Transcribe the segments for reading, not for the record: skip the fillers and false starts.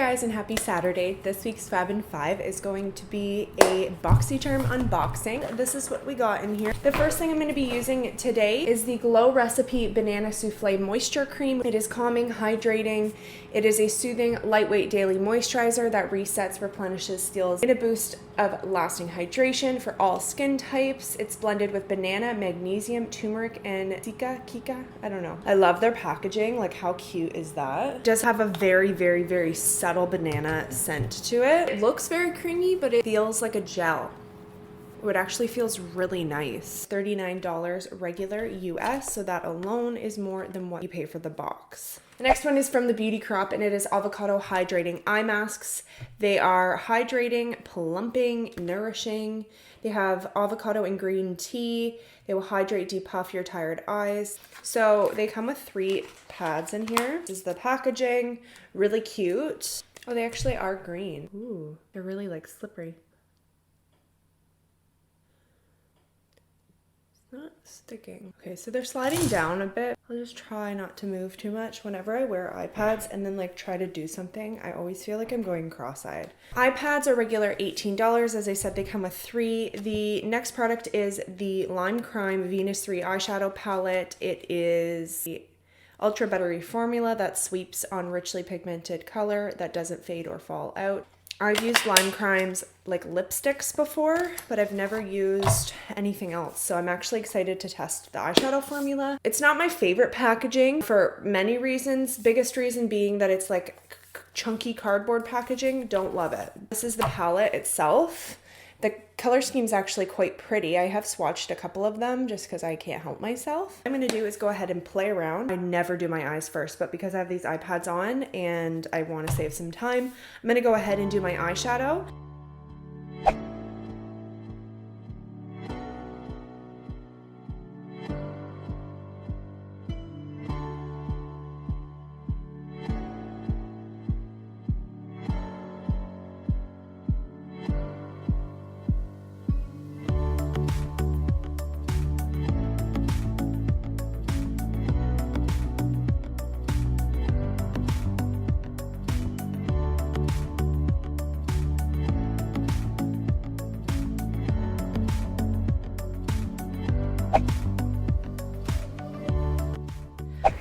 guys, and happy Saturday. This week's Fab in 5 is going to be a Boxycharm unboxing. This is what we got in here. The first thing I'm going to be using today is the Glow Recipe Banana Souffle Moisture Cream. It is calming, hydrating. It is a soothing, lightweight daily moisturizer that resets, replenishes, steals in a boost of lasting hydration for all skin types. It's blended with banana, magnesium, turmeric, and kika. I don't know. I love their packaging. Like, how cute is that? It does have a very subtle banana scent to it. It looks very creamy, but it feels like a gel. It actually feels really nice. $39 regular US, so that alone is more than what you pay for the box. The next one is from the Beauty Crop, and it is Avocado Hydrating Eye Masks. They are hydrating, plumping, nourishing. They have avocado and green tea. They will hydrate, depuff your tired eyes. So they come with 3 pads in here. This is the packaging, really cute. Oh, they actually are green. Ooh, they're really like slippery. Not sticking. Okay, so they're sliding down a bit. I'll just try not to move too much. Whenever I wear iPads and then like try to do something, I always feel like I'm going cross-eyed. iPads are regular $18. As I said, they come with 3. The next product is the Lime Crime Venus 3 eyeshadow palette. It is the ultra buttery formula that sweeps on richly pigmented color that doesn't fade or fall out. I've used Lime Crime's like lipsticks before, but I've never used anything else. So I'm actually excited to test the eyeshadow formula. It's not my favorite packaging for many reasons. Biggest reason being that it's like chunky cardboard packaging. Don't love it. This is the palette itself. The color scheme is actually quite pretty. I have swatched a couple of them just because I can't help myself. What I'm going to do is go ahead and play around. I never do my eyes first, but because I have these iPads on and I want to save some time, I'm going to go ahead and do my eyeshadow.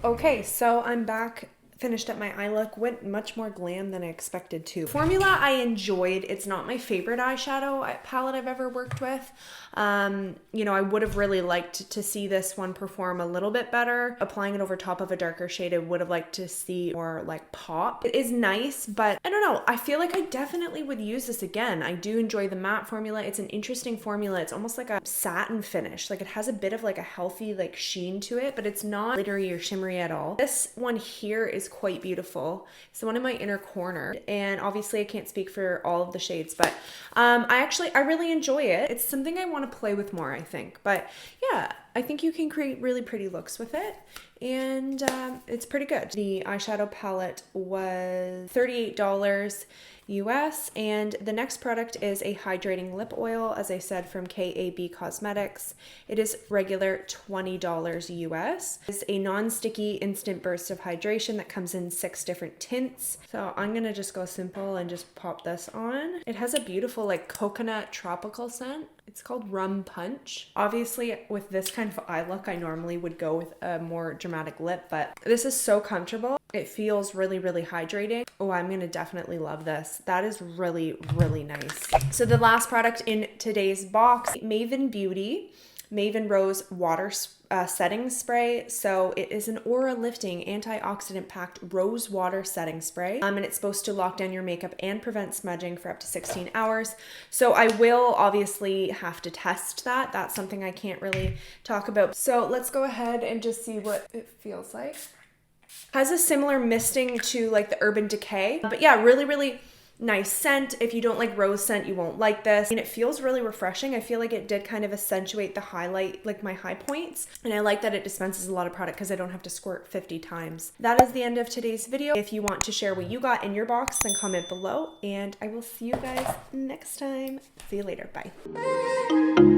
Okay, so I'm back, finished up my eye look, went much more glam than I expected to. Formula I enjoyed. It's not my favorite eyeshadow palette I've ever worked with. You know, I would have really liked to see this one perform a little bit better. Applying it over top of a darker shade, I would have liked to see more like pop. It is nice, but I don't know. I feel like I definitely would use this again. I do enjoy the matte formula. It's an interesting formula. It's almost like a satin finish. Like it has a bit of like a healthy like sheen to it, but it's not glittery or shimmery at all. This one here is quite beautiful. It's the one in my inner corner, and obviously I can't speak for all of the shades, but I really enjoy it. It's something I want to play with more, I think. But yeah, I think you can create really pretty looks with it, and it's pretty good. The eyeshadow palette was $38 US, and the next product is a hydrating lip oil, as I said, from KAB Cosmetics. It is regular $20 US. It's a non-sticky instant burst of hydration that comes in 6 different tints. So I'm gonna just go simple and just pop this on. It has a beautiful like coconut tropical scent. It's called Rum Punch. Obviously, with this kind of eye look, I normally would go with a more dramatic lip, but this is so comfortable. It feels really hydrating. Oh, I'm gonna definitely love this. That is really nice. So the last product in today's box, Maven Beauty Maven Rose Water Setting Spray. So it is an aura lifting, antioxidant packed rose water setting spray. And it's supposed to lock down your makeup and prevent smudging for up to 16 hours. So I will obviously have to test that. That's something I can't really talk about. So let's go ahead and just see what it feels like. Has a similar misting to like the Urban Decay, but yeah, really nice scent. If you don't like rose scent, you won't like this. And it feels really refreshing. I feel like it did kind of accentuate the highlight, like my high points. And I like that it dispenses a lot of product because I don't have to squirt 50 times. That is the end of today's video. If you want to share what you got in your box, then comment below, and I will see you guys next time. See you later. Bye.